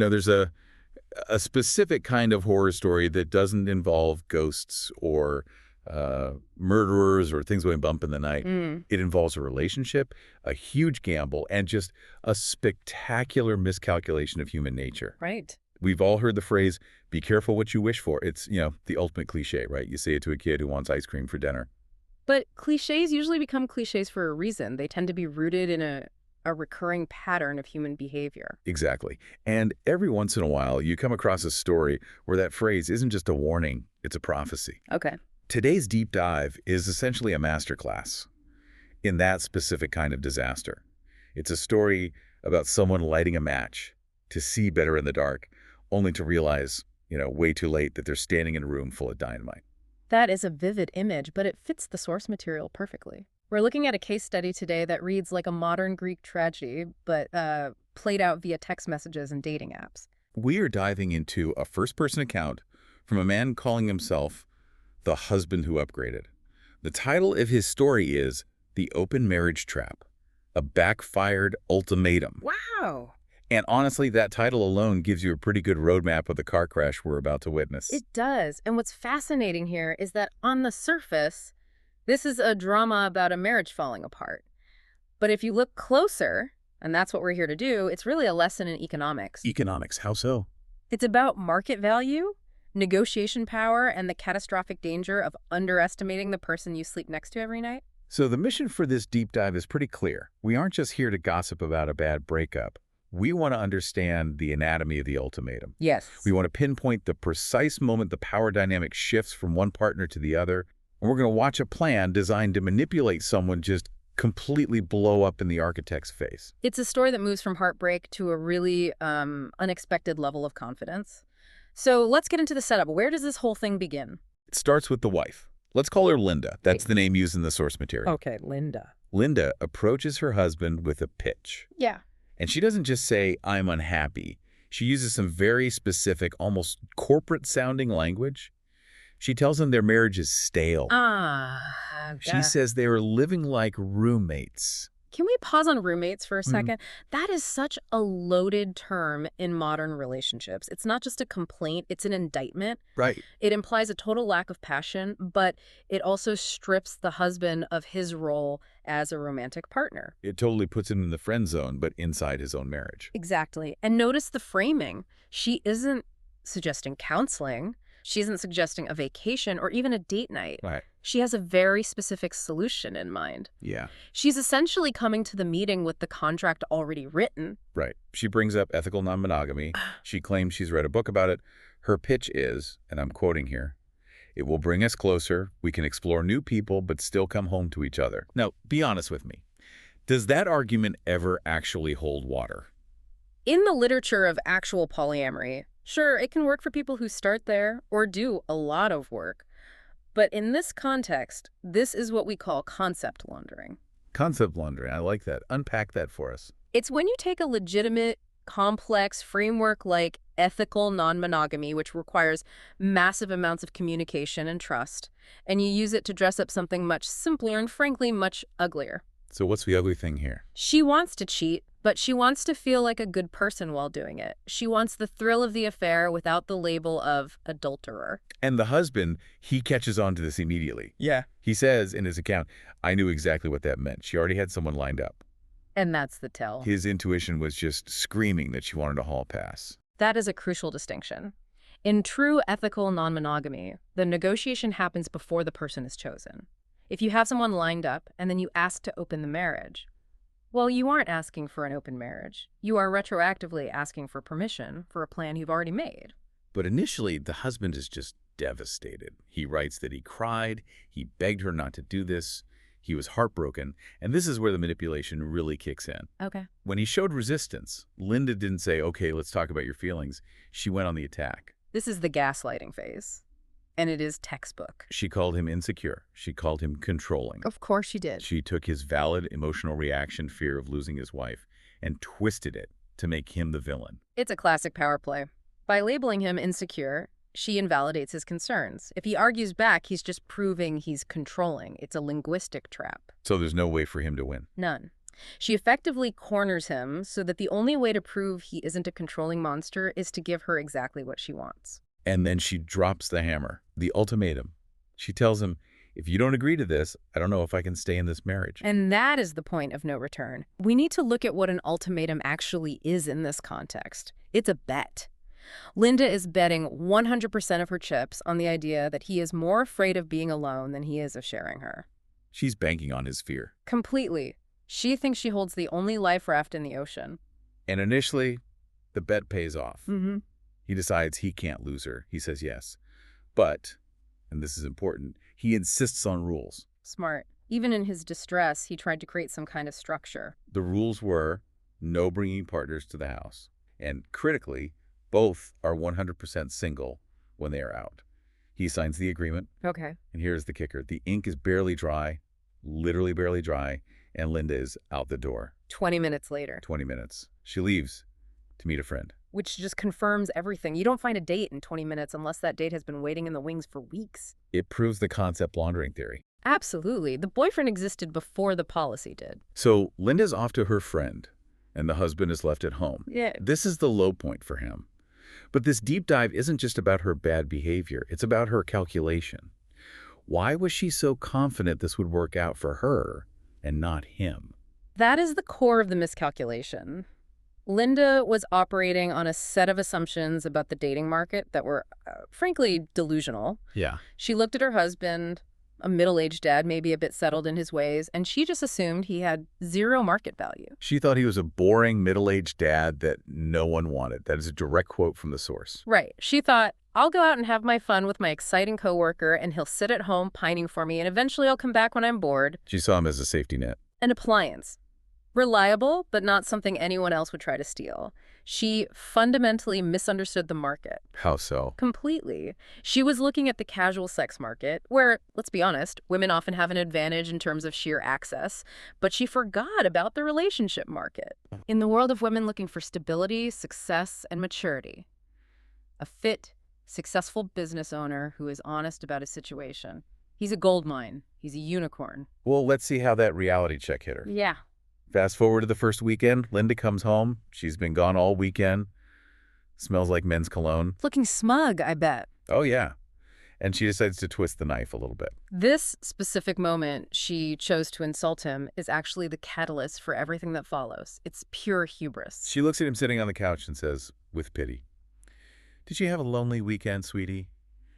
There's a specific kind of horror story that doesn't involve ghosts or murderers or things going bump in the night. Mm, It involves a relationship, a huge gamble, and just a spectacular miscalculation of human nature. right. We've all heard the phrase, be careful what you wish for. It's, the ultimate cliche, right? You say it to a kid who wants ice cream for dinner. But cliches usually become cliches for a reason. They tend to be rooted in a recurring pattern of human behavior. Exactly. And every once in a while, you come across a story where that phrase isn't just a warning, it's a prophecy. Okay. Today's deep dive is essentially a masterclass in that specific kind of disaster. It's a story about someone lighting a match to see better in the dark, only to realize, way too late that they're standing in a room full of dynamite. That is a vivid image, but it fits the source material perfectly. We're looking at a case study today that reads like a modern Greek tragedy, but played out via text messages and dating apps. We are diving into a first-person account from a man calling himself the husband who upgraded. The title of his story is The Open Marriage Trap, a Backfired Ultimatum. Wow! And honestly, that title alone gives you a pretty good roadmap of the car crash we're about to witness. It does. And what's fascinating here is that on the surface, this is a drama about a marriage falling apart. But if you look closer, and that's what we're here to do, it's really a lesson in economics. Economics, how so? It's about market value, negotiation power, and the catastrophic danger of underestimating the person you sleep next to every night. So the mission for this deep dive is pretty clear. We aren't just here to gossip about a bad breakup. We want to understand the anatomy of the ultimatum. Yes. We want to pinpoint the precise moment the power dynamic shifts from one partner to the other. And we're going to watch a plan designed to manipulate someone just completely blow up in the architect's face. It's a story that moves from heartbreak to a really unexpected level of confidence. So let's get into the setup. Where does this whole thing begin? It starts with the wife. Let's call her Linda. That's the name used in the source material. Okay, Linda. Linda approaches her husband with a pitch. Yeah. And she doesn't just say, I'm unhappy. She uses some very specific, almost corporate-sounding language. She tells him their marriage is stale. She says they are living like roommates. Can we pause on roommates for a second? That is such a loaded term in modern relationships. It's not just a complaint, it's an indictment. Right. It implies a total lack of passion, but it also strips the husband of his role as a romantic partner. It totally puts him in the friend zone, but inside his own marriage. Exactly. And notice the framing. She isn't suggesting counseling. She isn't suggesting a vacation or even a date night. Right. She has a very specific solution in mind. Yeah. She's essentially coming to the meeting with the contract already written. Right. She brings up ethical non-monogamy. She claims she's read a book about it. Her pitch is, and I'm quoting here, it will bring us closer. We can explore new people, but still come home to each other. Now, be honest with me. Does that argument ever actually hold water? In the literature of actual polyamory, sure, it can work for people who start there or do a lot of work. But in this context, this is what we call concept laundering. Concept laundering. I like that. Unpack that for us. It's when you take a legitimate, complex framework like ethical non-monogamy, which requires massive amounts of communication and trust, and you use it to dress up something much simpler and, frankly, much uglier. So what's the ugly thing here? She wants to cheat, but she wants to feel like a good person while doing it. She wants the thrill of the affair without the label of adulterer. And the husband, he catches on to this immediately. Yeah. He says in his account, I knew exactly what that meant. She already had someone lined up. And that's the tell. His intuition was just screaming that she wanted a hall pass. That is a crucial distinction. In true ethical non-monogamy, the negotiation happens before the person is chosen. If you have someone lined up and then you ask to open the marriage, well, you aren't asking for an open marriage. You are retroactively asking for permission for a plan you've already made. But initially, the husband is just devastated. He writes that he cried, he begged her not to do this, he was heartbroken, and this is where the manipulation really kicks in. Okay. When he showed resistance, Linda didn't say, okay, let's talk about your feelings. She went on the attack. This is the gaslighting phase. And it is textbook. She called him insecure. She called him controlling. Of course she did. She took his valid emotional reaction, fear of losing his wife, and twisted it to make him the villain. It's a classic power play. By labeling him insecure, she invalidates his concerns. If he argues back, he's just proving he's controlling. It's a linguistic trap. So there's no way for him to win. None. She effectively corners him so that the only way to prove he isn't a controlling monster is to give her exactly what she wants. And then she drops the hammer, the ultimatum. She tells him, if you don't agree to this, I don't know if I can stay in this marriage. And that is the point of no return. We need to look at what an ultimatum actually is in this context. It's a bet. Linda is betting 100% of her chips on the idea that he is more afraid of being alone than he is of sharing her. She's banking on his fear. Completely. She thinks she holds the only life raft in the ocean. And initially, the bet pays off. Mm-hmm. He decides he can't lose her. He says yes. But, and this is important, he insists on rules. Smart. Even in his distress, he tried to create some kind of structure. The rules were no bringing partners to the house. And critically, both are 100% single when they are out. He signs the agreement. Okay. And here's the kicker. The ink is barely dry, literally barely dry, and Linda is out the door. 20 minutes later. 20 minutes. She leaves to meet a friend. Which just confirms everything. You don't find a date in 20 minutes unless that date has been waiting in the wings for weeks. It proves the concept laundering theory. Absolutely. The boyfriend existed before the policy did. So Linda's off to her friend, and the husband is left at home. Yeah. This is the low point for him. But this deep dive isn't just about her bad behavior. It's about her calculation. Why was she so confident this would work out for her and not him? That is the core of the miscalculation. Linda was operating on a set of assumptions about the dating market that were, frankly, delusional. Yeah. She looked at her husband, a middle-aged dad, maybe a bit settled in his ways, and she just assumed he had zero market value. She thought he was a boring middle-aged dad that no one wanted. That is a direct quote from the source. Right. She thought, I'll go out and have my fun with my exciting coworker, and he'll sit at home pining for me, and eventually I'll come back when I'm bored. She saw him as a safety net. An appliance. Reliable, but not something anyone else would try to steal. She fundamentally misunderstood the market. How so? Completely. She was looking at the casual sex market, where, let's be honest, women often have an advantage in terms of sheer access, but she forgot about the relationship market. In the world of women looking for stability, success, and maturity. A fit, successful business owner who is honest about his situation. He's a gold mine. He's a unicorn. Well, let's see how that reality check hit her. Yeah. Fast forward to the first weekend. Linda comes home. She's been gone all weekend. Smells like men's cologne. Looking smug, I bet. Oh, yeah. And she decides to twist the knife a little bit. This specific moment she chose to insult him is actually the catalyst for everything that follows. It's pure hubris. She looks at him sitting on the couch and says, with pity, "Did you have a lonely weekend, sweetie?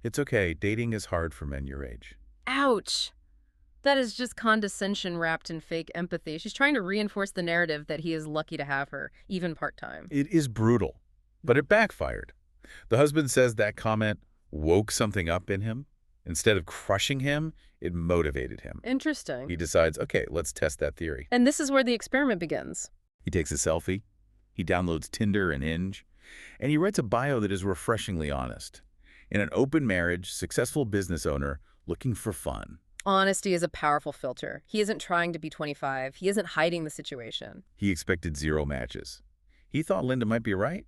It's okay. Dating is hard for men your age." Ouch. That is just condescension wrapped in fake empathy. She's trying to reinforce the narrative that he is lucky to have her, even part-time. It is brutal, but it backfired. The husband says that comment woke something up in him. Instead of crushing him, it motivated him. Interesting. He decides, okay, let's test that theory. And this is where the experiment begins. He takes a selfie, he downloads Tinder and Hinge, and he writes a bio that is refreshingly honest. In an open marriage, successful business owner looking for fun. Honesty is a powerful filter. He isn't trying to be 25. He isn't hiding the situation. He expected 0 matches. He thought Linda might be right,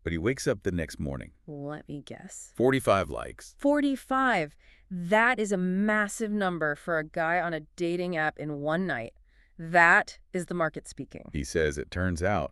but he wakes up the next morning. Let me guess. 45 likes. 45. That is a massive number for a guy on a dating app in one night. That is the market speaking. He says it turns out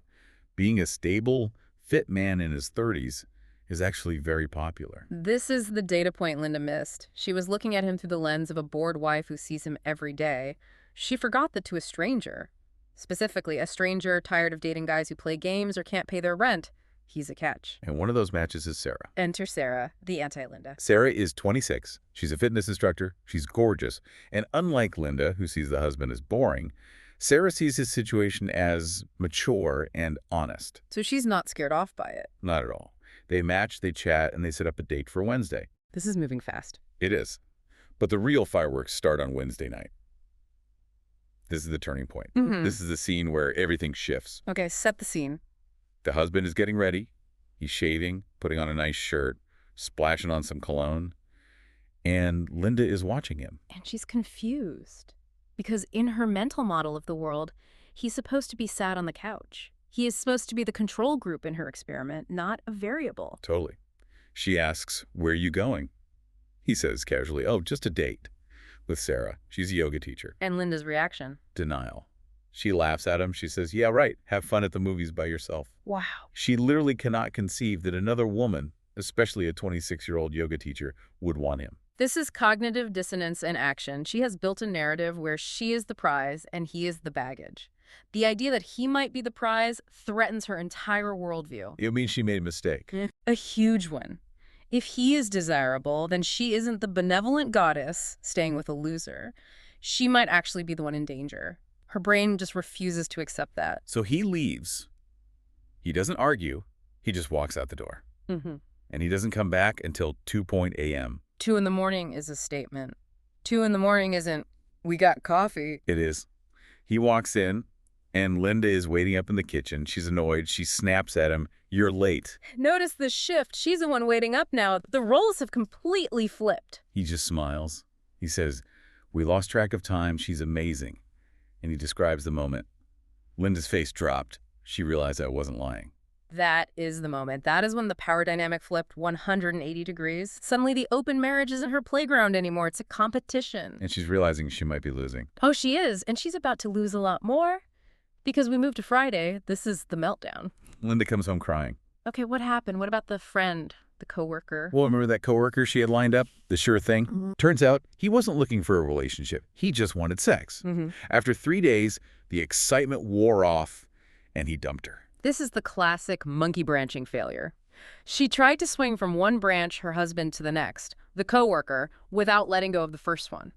being a stable, fit man in his 30s is actually very popular. This is the data point Linda missed. She was looking at him through the lens of a bored wife who sees him every day. She forgot that to a stranger, specifically a stranger tired of dating guys who play games or can't pay their rent, he's a catch. And one of those matches is Sarah. Enter Sarah, the anti-Linda. Sarah is 26. She's a fitness instructor. She's gorgeous. And unlike Linda, who sees the husband as boring, Sarah sees his situation as mature and honest. So she's not scared off by it. Not at all. They match, they chat, and they set up a date for Wednesday. This is moving fast. It is. But the real fireworks start on Wednesday night. This is the turning point. This is the scene where everything shifts. Okay, set the scene. The husband is getting ready. He's shaving, putting on a nice shirt, splashing on some cologne. And Linda is watching him. And she's confused. Because in her mental model of the world, he's supposed to be sat on the couch. He is supposed to be the control group in her experiment, not a variable. Totally. She asks, "Where are you going?" He says casually, "Oh, just a date with Sarah. She's a yoga teacher." And Linda's reaction? Denial. She laughs at him. She says, yeah, right. Have fun at the movies by yourself. Wow. She literally cannot conceive that another woman, especially a 26-year-old yoga teacher, would want him. This is cognitive dissonance in action. She has built a narrative where she is the prize and he is the baggage. The idea that he might be the prize threatens her entire worldview. It means she made a mistake. A huge one. If he is desirable, then she isn't the benevolent goddess staying with a loser. She might actually be the one in danger. Her brain just refuses to accept that. So he leaves. He doesn't argue. He just walks out the door. And he doesn't come back until 2 a.m. 2 in the morning is a statement. 2 in the morning isn't, we got coffee. It is. He walks in, and Linda is waiting up in the kitchen. She's annoyed. She snaps at him. You're late. Notice the shift. She's the one waiting up now. The roles have completely flipped. He just smiles. He says, we lost track of time. She's amazing. And he describes the moment. Linda's face dropped. She realized I wasn't lying. That is the moment. That is when the power dynamic flipped 180 degrees. Suddenly the open marriage isn't her playground anymore. It's a competition. And she's realizing she might be losing. Oh, she is. And she's about to lose a lot more. Because we moved to Friday. This is the meltdown. Linda comes home crying. Okay, what happened? What about the friend, the coworker? Well, remember that coworker she had lined up? The sure thing? Turns out he wasn't looking for a relationship. He just wanted sex. After 3 days, the excitement wore off, and he dumped her. This is the classic monkey branching failure. She tried to swing from one branch, her husband, to the next, the coworker, without letting go of the first one.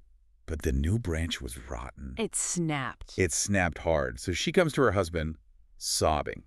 But the new branch was rotten. It snapped. It snapped hard. So she comes to her husband, sobbing.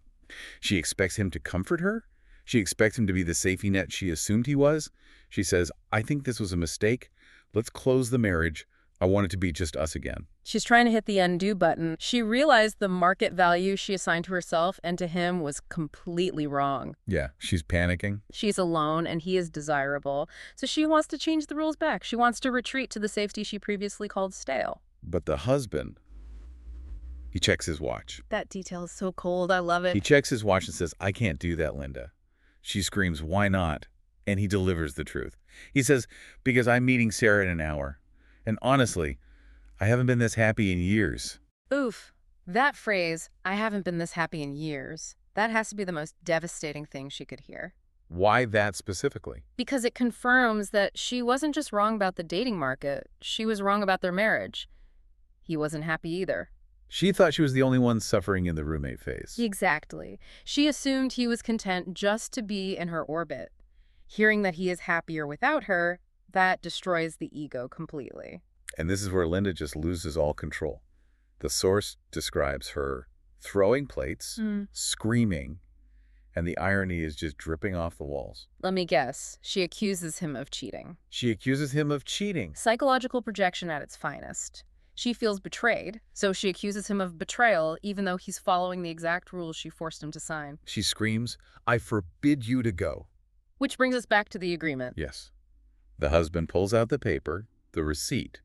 She expects him to comfort her. She expects him to be the safety net she assumed he was. She says, I think this was a mistake. Let's close the marriage. I want it to be just us again. She's trying to hit the undo button. She realized the market value she assigned to herself and to him was completely wrong. Yeah, she's panicking. She's alone and he is desirable. So she wants to change the rules back. She wants to retreat to the safety she previously called stale. But the husband, he checks his watch. That detail is so cold. I love it. He checks his watch and says, I can't do that, Linda. She screams, why not? And he delivers the truth. He says, because I'm meeting Sarah in an hour. And honestly, I haven't been this happy in years. Oof. That phrase, I haven't been this happy in years, that has to be the most devastating thing she could hear. Why that specifically? Because it confirms that she wasn't just wrong about the dating market. She was wrong about their marriage. He wasn't happy either. She thought she was the only one suffering in the roommate phase. Exactly. She assumed he was content just to be in her orbit. Hearing that he is happier without her, that destroys the ego completely. And this is where Linda just loses all control. The source describes her throwing plates, screaming, and the irony is just dripping off the walls. Let me guess. She accuses him of cheating. She accuses him of cheating. Psychological projection at its finest. She feels betrayed, so she accuses him of betrayal even though he's following the exact rules she forced him to sign. She screams, I forbid you to go. Which brings us back to the agreement. Yes. The husband pulls out the paper, the receipt.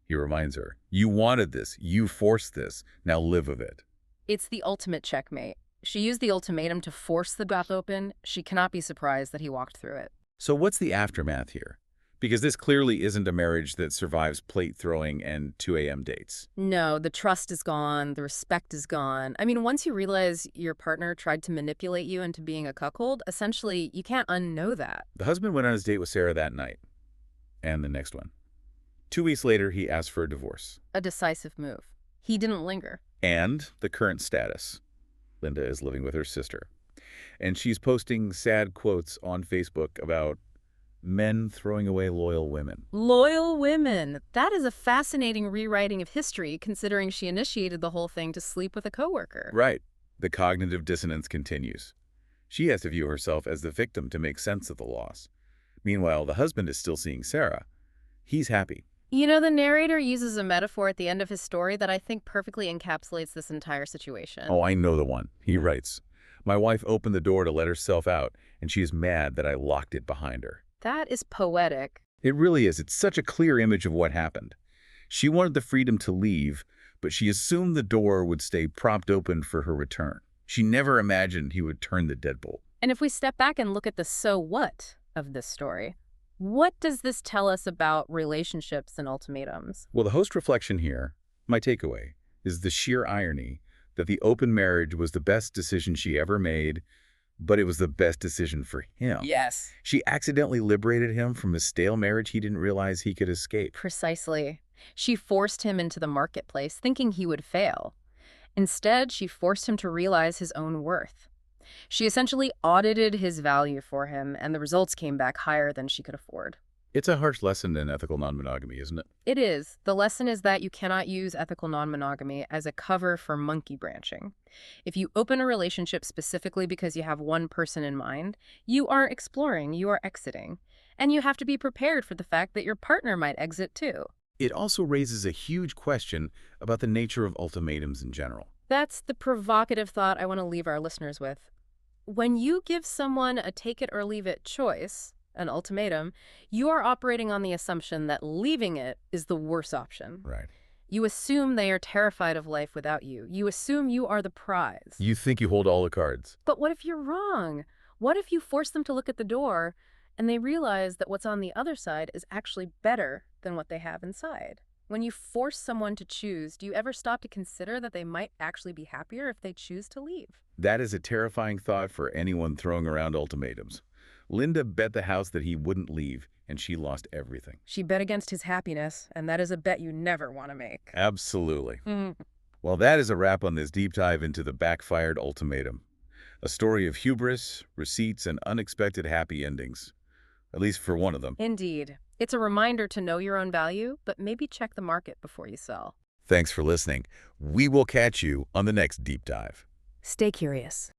He reminds her, you wanted this, you forced this, now live with it. It's the ultimate checkmate. She used the ultimatum to force the bath open. She cannot be surprised that he walked through it. So what's the aftermath here? Because this clearly isn't a marriage that survives plate throwing and 2 a.m. dates. No, the trust is gone. The respect is gone. I mean, once you realize your partner tried to manipulate you into being a cuckold, essentially, you can't unknow that. The husband went on his date with Sarah that night. And the next one. 2 weeks later, he asked for a divorce. A decisive move. He didn't linger. And the current status. Linda is living with her sister. And she's posting sad quotes on Facebook about men throwing away loyal women. Loyal women. That is a fascinating rewriting of history, considering she initiated the whole thing to sleep with a coworker. Right. The cognitive dissonance continues. She has to view herself as the victim to make sense of the loss. Meanwhile, the husband is still seeing Sarah. He's happy. You know, the narrator uses a metaphor at the end of his story that I think perfectly encapsulates this entire situation. Oh, I know the one. He writes, my wife opened the door to let herself out, and she is mad that I locked it behind her. That is poetic. It really is. It's such a clear image of what happened. She wanted the freedom to leave, but she assumed the door would stay propped open for her return. She never imagined he would turn the deadbolt. And if we step back and look at the so what of this story, what does this tell us about relationships and ultimatums? Well, the host reflection here, my takeaway, is the sheer irony that the open marriage was the best decision she ever made, but it was the best decision for him. Yes. She accidentally liberated him from a stale marriage he didn't realize he could escape. Precisely. She forced him into the marketplace, thinking he would fail. Instead, she forced him to realize his own worth. She essentially audited his value for him, and the results came back higher than she could afford. It's a harsh lesson in ethical non-monogamy, isn't it? It is. The lesson is that you cannot use ethical non-monogamy as a cover for monkey branching. If you open a relationship specifically because you have one person in mind, you aren't exploring, you are exiting. And you have to be prepared for the fact that your partner might exit too. It also raises a huge question about the nature of ultimatums in general. That's the provocative thought I want to leave our listeners with. When you give someone a take-it-or-leave-it choice, an ultimatum, you are operating on the assumption that leaving it is the worst option. Right. You assume they are terrified of life without you. You assume you are the prize. You think you hold all the cards. But what if you're wrong? What if you force them to look at the door and they realize that what's on the other side is actually better than what they have inside? When you force someone to choose, do you ever stop to consider that they might actually be happier if they choose to leave? That is a terrifying thought for anyone throwing around ultimatums. Linda bet the house that he wouldn't leave, and she lost everything. She bet against his happiness, and that is a bet you never want to make. Absolutely. Well, that is a wrap on this deep dive into the Backfired ultimatum. A story of hubris, receipts, and unexpected happy endings. At least for one of them. Indeed. It's a reminder to know your own value, but maybe check the market before you sell. Thanks for listening. We will catch you on the next deep dive. Stay curious.